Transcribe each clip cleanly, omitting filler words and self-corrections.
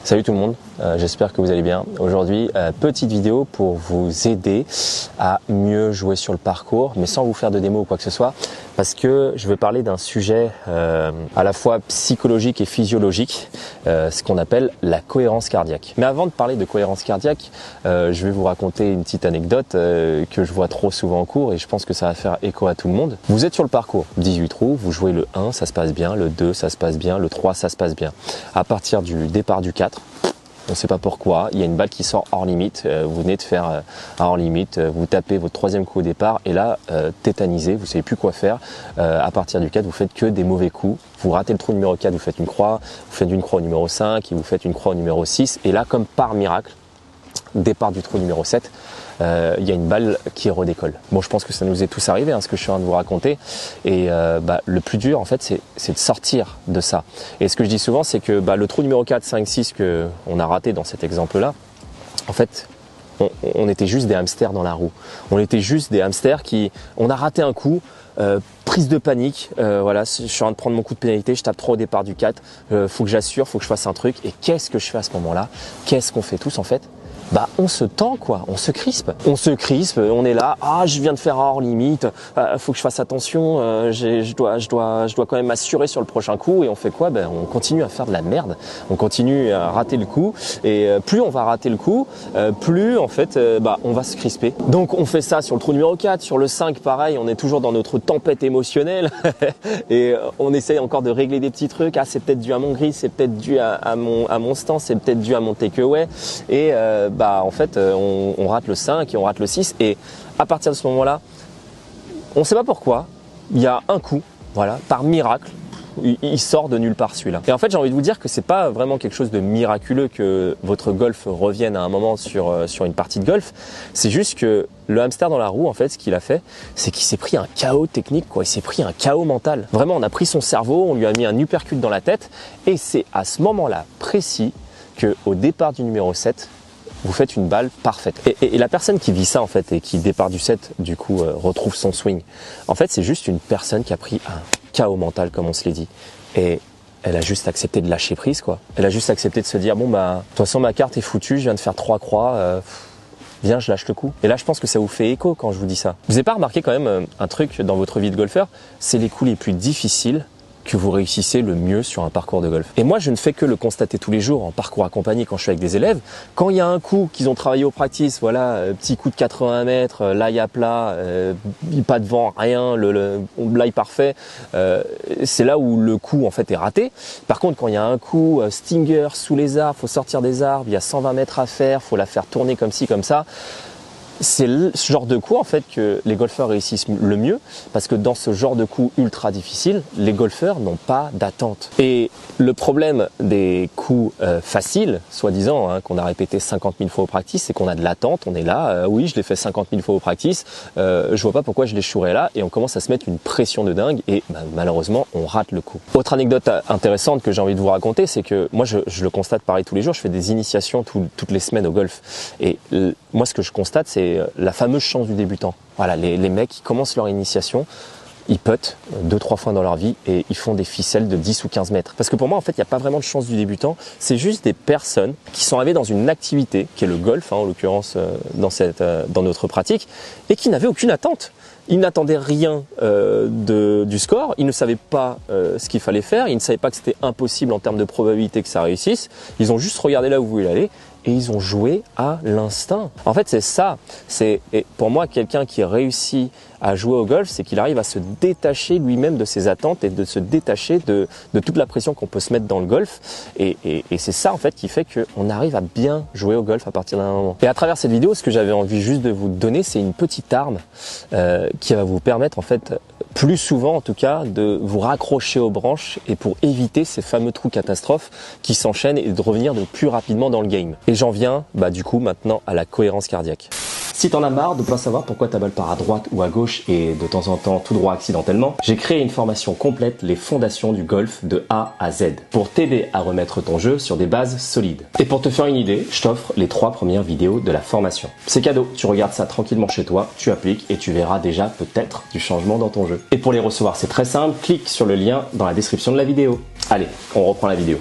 Salut tout le monde, j'espère que vous allez bien. Aujourd'hui, petite vidéo pour vous aider à mieux jouer sur le parcours, mais sans vous faire de démo ou quoi que ce soit, parce que je vais parler d'un sujet à la fois psychologique et physiologique, ce qu'on appelle la cohérence cardiaque. Mais avant de parler de cohérence cardiaque, je vais vous raconter une petite anecdote que je vois trop souvent en cours et je pense que ça va faire écho à tout le monde. Vous êtes sur le parcours, 18 trous, vous jouez le 1, ça se passe bien, le 2, ça se passe bien, le 3, ça se passe bien. À partir du départ du 4, on ne sait pas pourquoi, il y a une balle qui sort hors limite, vous venez de faire un hors limite, vous tapez votre troisième coup au départ et là, tétanisé, vous ne savez plus quoi faire. À partir du 4, vous faites que des mauvais coups, vous ratez le trou numéro 4, vous faites une croix, vous faites une croix au numéro 5, et vous faites une croix au numéro 6 et là, comme par miracle, départ du trou numéro 7, il y a une balle qui redécolle. Bon, je pense que ça nous est tous arrivé, ce que je suis en train de vous raconter. Et le plus dur, en fait, c'est de sortir de ça. Et ce que je dis souvent, c'est que le trou numéro 4, 5, 6 qu'on a raté dans cet exemple-là, en fait, on était juste des hamsters dans la roue. On était juste des hamsters on a raté un coup, prise de panique, voilà, je suis en train de prendre mon coup de pénalité, je tape trop au départ du 4, faut que j'assure, faut que je fasse un truc. Et qu'est-ce que je fais à ce moment-là? Qu'est-ce qu'on fait tous en fait? On se tend quoi, on se crispe, on est là, je viens de faire un hors limite, faut que je fasse attention, je dois quand même m'assurer sur le prochain coup et on fait quoi? On continue à faire de la merde, on continue à rater le coup et plus on va rater le coup, plus en fait on va se crisper. Donc on fait ça sur le trou numéro 4, sur le 5 pareil, on est toujours dans notre tempête émotionnelle et on essaye encore de régler des petits trucs, c'est peut-être dû à mon gris, c'est peut-être dû à mon stance, c'est peut-être dû à mon takeaway et en fait on rate le 5 et on rate le 6 et à partir de ce moment-là, on ne sait pas pourquoi, il y a un coup, voilà, par miracle, il sort de nulle part celui-là. Et en fait, j'ai envie de vous dire que c'est pas vraiment quelque chose de miraculeux que votre golf revienne à un moment sur une partie de golf. C'est juste que le hamster dans la roue, en fait, ce qu'il a fait, c'est qu'il s'est pris un chaos technique, quoi. Il s'est pris un chaos mental. Vraiment, on a pris son cerveau, on lui a mis un uppercut dans la tête et c'est à ce moment-là précis qu'au départ du numéro 7, vous faites une balle parfaite. Et la personne qui vit ça en fait et qui départ du 7 du coup retrouve son swing, en fait c'est juste une personne qui a pris un chaos mental comme on se l'est dit. Et elle a juste accepté de lâcher prise quoi. Elle a juste accepté de se dire de toute façon ma carte est foutue, je viens de faire 3 croix, viens je lâche le coup. Et là je pense que ça vous fait écho quand je vous dis ça. Vous n'avez pas remarqué quand même un truc dans votre vie de golfeur, c'est les coups les plus difficiles que vous réussissez le mieux sur un parcours de golf. Et moi, je ne fais que le constater tous les jours en parcours accompagné quand je suis avec des élèves. Quand il y a un coup qu'ils ont travaillé au practice, voilà, petit coup de 80 mètres, l'ail à plat, pas de vent, rien, l'ail parfait, c'est là où le coup en fait est raté. Par contre, quand il y a un coup stinger sous les arbres, faut sortir des arbres, il y a 120 mètres à faire, faut la faire tourner comme ci, comme ça. C'est ce genre de coup en fait que les golfeurs réussissent le mieux parce que dans ce genre de coup ultra difficile, les golfeurs n'ont pas d'attente. Et le problème des coups faciles, soi-disant, qu'on a répété 50 000 fois au practice, c'est qu'on a de l'attente, on est là, oui je l'ai fait 50 000 fois au practice, je vois pas pourquoi je l'échouerais là et on commence à se mettre une pression de dingue et malheureusement on rate le coup. Autre anecdote intéressante que j'ai envie de vous raconter, c'est que moi je le constate pareil tous les jours, je fais des initiations toutes les semaines au golf et moi ce que je constate c'est la fameuse chance du débutant. Voilà, les mecs qui commencent leur initiation, ils puttent 2-3 fois dans leur vie et ils font des ficelles de 10 ou 15 mètres. Parce que pour moi, en fait, il n'y a pas vraiment de chance du débutant. C'est juste des personnes qui sont arrivées dans une activité, qui est le golf, en l'occurrence, dans notre pratique, et qui n'avaient aucune attente. Ils n'attendaient rien du score, ils ne savaient pas ce qu'il fallait faire, ils ne savaient pas que c'était impossible en termes de probabilité que ça réussisse. Ils ont juste regardé là où vous voulez aller et ils ont joué à l'instinct. En fait, c'est ça. Et pour moi, quelqu'un qui réussit à jouer au golf, c'est qu'il arrive à se détacher lui-même de ses attentes et de se détacher de toute la pression qu'on peut se mettre dans le golf. Et c'est ça, en fait, qui fait qu'on arrive à bien jouer au golf à partir d'un moment. Et à travers cette vidéo, ce que j'avais envie juste de vous donner, c'est une petite arme qui va vous permettre, en fait, plus souvent en tout cas, de vous raccrocher aux branches et pour éviter ces fameux trous catastrophes qui s'enchaînent et de revenir de plus rapidement dans le game. Et j'en viens du coup maintenant à la cohérence cardiaque. Si t'en as marre de pas savoir pourquoi ta balle part à droite ou à gauche et de temps en temps tout droit accidentellement, j'ai créé une formation complète, les fondations du golf de A à Z, pour t'aider à remettre ton jeu sur des bases solides. Et pour te faire une idée, je t'offre les 3 premières vidéos de la formation. C'est cadeau, tu regardes ça tranquillement chez toi, tu appliques et tu verras déjà peut-être du changement dans ton jeu. Et pour les recevoir, c'est très simple, clique sur le lien dans la description de la vidéo. Allez, on reprend la vidéo.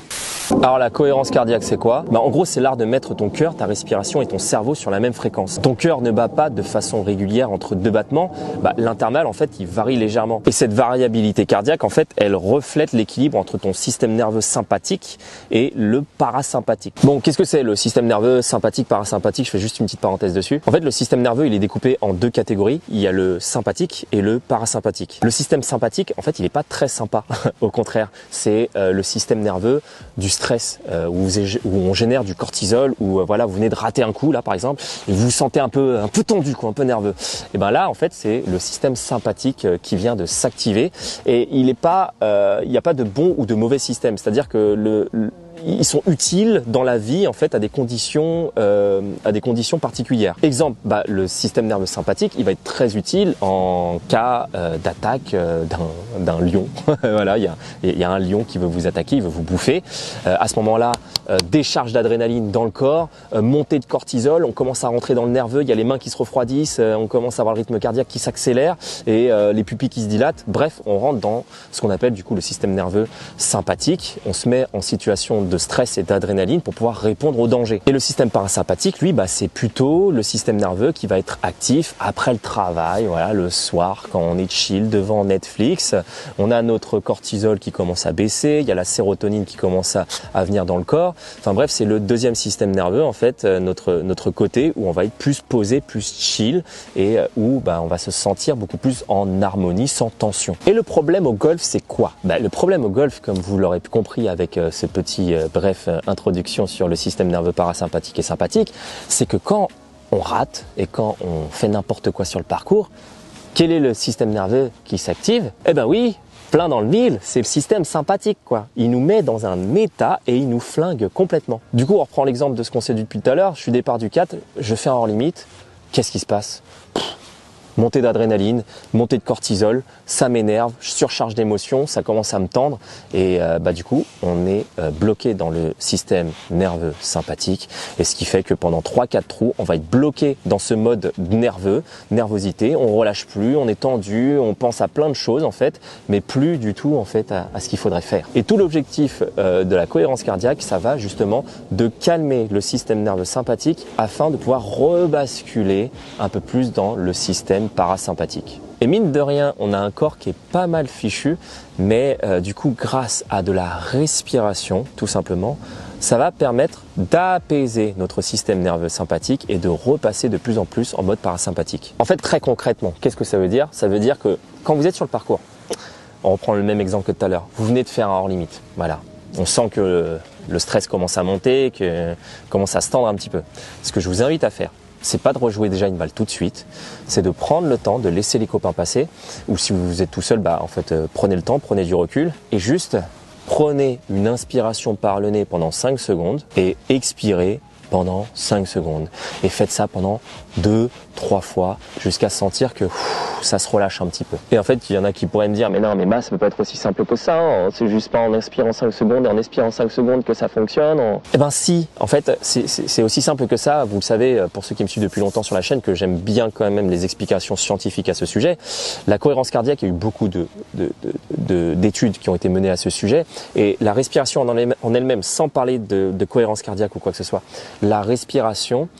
Alors la cohérence cardiaque, c'est quoi? En gros, c'est l'art de mettre ton cœur, ta respiration et ton cerveau sur la même fréquence. Ton cœur ne bat pas de façon régulière entre deux battements. L'intervalle, en fait, il varie légèrement. Et cette variabilité cardiaque, en fait, elle reflète l'équilibre entre ton système nerveux sympathique et le parasympathique. Bon, qu'est-ce que c'est le système nerveux sympathique, parasympathique? Je fais juste une petite parenthèse dessus. En fait, le système nerveux, il est découpé en deux catégories. Il y a le sympathique et le parasympathique. Le système sympathique, en fait, il n'est pas très sympa. Au contraire, c'est le système nerveux du stress, où on génère du cortisol, où voilà, vous venez de rater un coup là par exemple, et vous vous sentez un peu tendu, quoi, un peu nerveux. Et ben là en fait c'est le système sympathique qui vient de s'activer, et il n'y a pas de bon ou de mauvais système, c'est-à-dire que ils sont utiles dans la vie en fait à des conditions particulières. Exemple, le système nerveux sympathique, il va être très utile en cas d'attaque d'un lion. Voilà, il y a un lion qui veut vous attaquer, il veut vous bouffer. À ce moment-là, décharge d'adrénaline dans le corps, montée de cortisol, on commence à rentrer dans le nerveux, il y a les mains qui se refroidissent, on commence à avoir le rythme cardiaque qui s'accélère et les pupilles qui se dilatent. Bref, on rentre dans ce qu'on appelle du coup le système nerveux sympathique. On se met en situation de stress et d'adrénaline pour pouvoir répondre au danger. Et le système parasympathique, lui, c'est plutôt le système nerveux qui va être actif après le travail, voilà, le soir, quand on est chill devant Netflix. On a notre cortisol qui commence à baisser, il y a la sérotonine qui commence à venir dans le corps. Enfin bref, c'est le deuxième système nerveux, en fait, notre côté où on va être plus posé, plus chill et où on va se sentir beaucoup plus en harmonie, sans tension. Et le problème au golf, c'est quoi? Le problème au golf, comme vous l'aurez compris avec ce petit bref introduction sur le système nerveux parasympathique et sympathique, c'est que quand on rate et quand on fait n'importe quoi sur le parcours, quel est le système nerveux qui s'active? Eh ben oui, plein dans le mille, c'est le système sympathique, quoi. Il nous met dans un état et il nous flingue complètement. Du coup, on reprend l'exemple de ce qu'on s'est dit depuis tout à l'heure. Je suis départ du 4, je fais un hors limite. Qu'est-ce qui se passe? Montée d'adrénaline, montée de cortisol, ça m'énerve, je surcharge d'émotions, ça commence à me tendre et du coup on est bloqué dans le système nerveux sympathique, et ce qui fait que pendant 3-4 trous on va être bloqué dans ce mode nervosité, on relâche plus, on est tendu, on pense à plein de choses en fait, mais plus du tout en fait à ce qu'il faudrait faire. Et tout l'objectif de la cohérence cardiaque, ça va justement de calmer le système nerveux sympathique afin de pouvoir rebasculer un peu plus dans le système parasympathique. Et mine de rien, on a un corps qui est pas mal fichu, mais du coup, grâce à de la respiration, tout simplement, ça va permettre d'apaiser notre système nerveux sympathique et de repasser de plus en plus en mode parasympathique. En fait, très concrètement, qu'est-ce que ça veut dire? Ça veut dire que quand vous êtes sur le parcours, on reprend le même exemple que tout à l'heure, vous venez de faire un hors limite, voilà. On sent que le stress commence à monter, que commence à se tendre un petit peu. Ce que je vous invite à faire, c'est pas de rejouer déjà une balle tout de suite, c'est de prendre le temps, de laisser les copains passer, ou si vous êtes tout seul, prenez le temps, prenez du recul, et juste prenez une inspiration par le nez pendant 5 secondes, et expirez pendant 5 secondes. Et faites ça pendant 2-3 fois, jusqu'à sentir que ça se relâche un petit peu. Et en fait, il y en a qui pourraient me dire, mais non, mais ça peut pas être aussi simple que ça, hein. C'est juste pas en inspirant 5 secondes et en expirant 5 secondes que ça fonctionne. Eh ben si, en fait, c'est aussi simple que ça. Vous le savez, pour ceux qui me suivent depuis longtemps sur la chaîne, que j'aime bien quand même les explications scientifiques à ce sujet. La cohérence cardiaque, il y a eu beaucoup d'études qui ont été menées à ce sujet. Et la respiration en elle-même, sans parler de cohérence cardiaque ou quoi que ce soit, la respiration,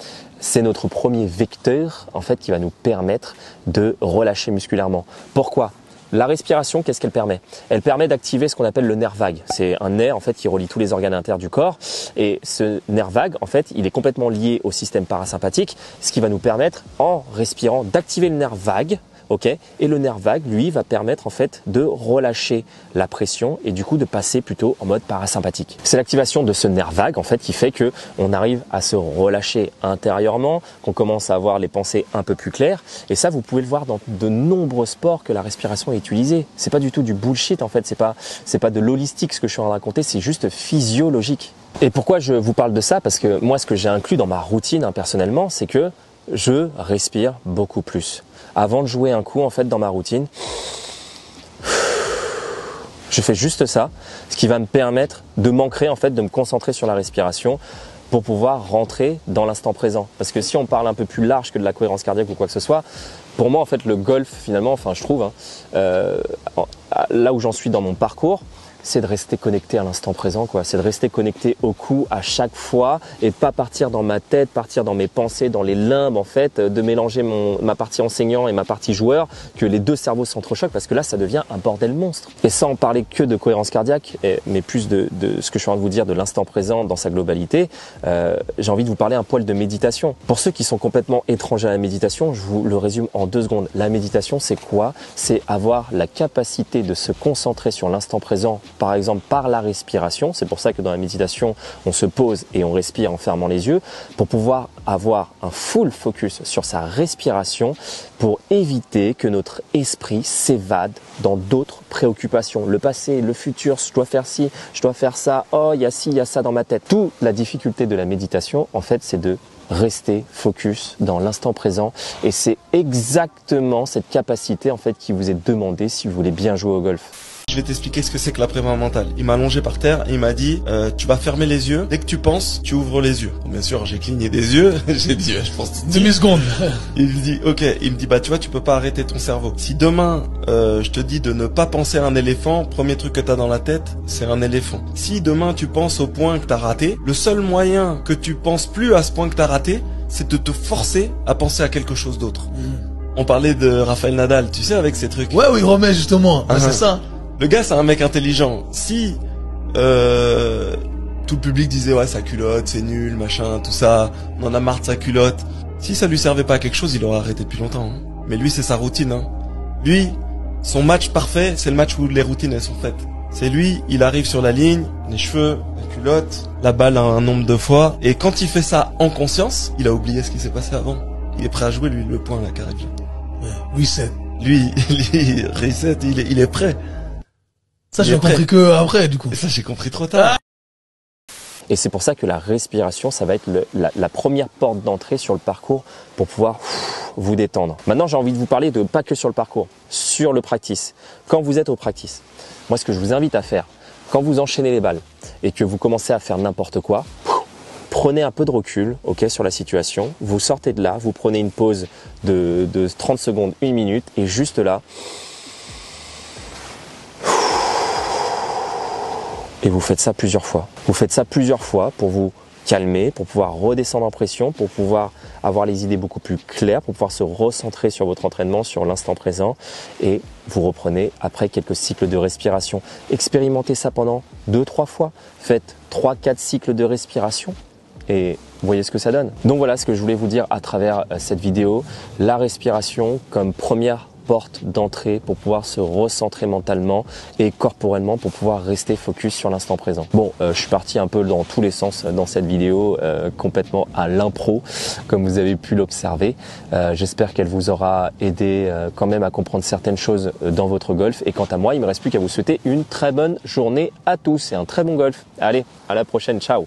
c'est notre premier vecteur en fait qui va nous permettre de relâcher musculairement. Pourquoi? La respiration, qu'est-ce qu'elle permet? Elle permet d'activer ce qu'on appelle le nerf vague. C'est un nerf en fait qui relie tous les organes internes du corps, et ce nerf vague en fait, il est complètement lié au système parasympathique, ce qui va nous permettre en respirant d'activer le nerf vague. Okay, et le nerf vague, lui, va permettre en fait de relâcher la pression et du coup de passer plutôt en mode parasympathique. C'est l'activation de ce nerf vague en fait qui fait que on arrive à se relâcher intérieurement, qu'on commence à avoir les pensées un peu plus claires. Et ça, vous pouvez le voir dans de nombreux sports que la respiration est utilisée. C'est pas du tout du bullshit en fait. C'est pas de l'holistique ce que je suis en train de raconter. C'est juste physiologique. Et pourquoi je vous parle de ça? Parce que moi, ce que j'ai inclus dans ma routine personnellement, c'est que je respire beaucoup plus. Avant de jouer un coup, en fait, dans ma routine, je fais juste ça, ce qui va me permettre de m'ancrer, en fait, de me concentrer sur la respiration pour pouvoir rentrer dans l'instant présent. Parce que si on parle un peu plus large que de la cohérence cardiaque ou quoi que ce soit, pour moi, en fait, le golf, finalement, je trouve, là où j'en suis dans mon parcours, c'est de rester connecté à l'instant présent, quoi. C'est de rester connecté au coup à chaque fois et de pas partir dans ma tête, partir dans mes pensées, dans les limbes en fait, de mélanger ma partie enseignant et ma partie joueur, que les deux cerveaux s'entrechoquent parce que là ça devient un bordel monstre. Et sans parler que de cohérence cardiaque, mais plus de ce que je suis en train de vous dire de l'instant présent dans sa globalité, j'ai envie de vous parler un poil de méditation. Pour ceux qui sont complètement étrangers à la méditation, je vous le résume en 2 secondes. La méditation, c'est quoi? C'est avoir la capacité de se concentrer sur l'instant présent, par exemple par la respiration. C'est pour ça que dans la méditation, on se pose et on respire en fermant les yeux pour pouvoir avoir un full focus sur sa respiration pour éviter que notre esprit s'évade dans d'autres préoccupations. Le passé, le futur, je dois faire ci, je dois faire ça, oh il y a ci, il y a ça dans ma tête. Toute la difficulté de la méditation, en fait, c'est de rester focus dans l'instant présent et c'est exactement cette capacité en fait qui vous est demandée si vous voulez bien jouer au golf. Je vais t'expliquer ce que c'est que la prépa mentale. Il m'a allongé par terre et il m'a dit tu vas fermer les yeux. Dès que tu penses, tu ouvres les yeux. Bon, bien sûr, j'ai cligné des yeux. J'ai dit je pense demi-seconde. Il me dit ok. Il me dit bah tu vois tu peux pas arrêter ton cerveau. Si demain je te dis de ne pas penser à un éléphant, premier truc que t'as dans la tête, c'est un éléphant. Si demain tu penses au point que t'as raté, le seul moyen que tu penses plus à ce point que t'as raté, c'est de te forcer à penser à quelque chose d'autre. On parlait de Rafael Nadal, tu sais, avec ces trucs. Ouais, oui, Romain, justement. C'est ça. Le gars, c'est un mec intelligent. Si tout le public disait ouais sa culotte, c'est nul, machin, tout ça, on en a marre de sa culotte. Si ça lui servait pas à quelque chose, il aurait arrêté depuis longtemps. Hein. Mais lui, c'est sa routine. Hein. Lui, son match parfait, c'est le match où les routines elles sont faites. C'est lui, il arrive sur la ligne, les cheveux, la culotte, la balle un nombre de fois, et quand il fait ça en conscience, il a oublié ce qui s'est passé avant. Il est prêt à jouer lui le point là, carré. Reset. Lui, reset, il est prêt. Ça, j'ai compris que après, du coup. Et ça, j'ai compris trop tard. Et c'est pour ça que la respiration, ça va être la première porte d'entrée sur le parcours pour pouvoir vous détendre. Maintenant, j'ai envie de vous parler de pas que sur le parcours, sur le practice. Quand vous êtes au practice, moi, ce que je vous invite à faire, quand vous enchaînez les balles et que vous commencez à faire n'importe quoi, prenez un peu de recul, ok, sur la situation. Vous sortez de là, vous prenez une pause de 30 secondes, 1 minute, et juste là, et vous faites ça plusieurs fois. Vous faites ça plusieurs fois pour vous calmer, pour pouvoir redescendre en pression, pour pouvoir avoir les idées beaucoup plus claires, pour pouvoir se recentrer sur votre entraînement, sur l'instant présent, et vous reprenez après quelques cycles de respiration. Expérimentez ça pendant 2-3 fois. Faites 3-4 cycles de respiration et voyez ce que ça donne. Donc voilà ce que je voulais vous dire à travers cette vidéo. La respiration comme première porte d'entrée pour pouvoir se recentrer mentalement et corporellement pour pouvoir rester focus sur l'instant présent. Bon, je suis parti un peu dans tous les sens dans cette vidéo, complètement à l'impro, comme vous avez pu l'observer. J'espère qu'elle vous aura aidé quand même à comprendre certaines choses dans votre golf. Et quant à moi, il ne me reste plus qu'à vous souhaiter une très bonne journée à tous et un très bon golf. Allez, à la prochaine, ciao!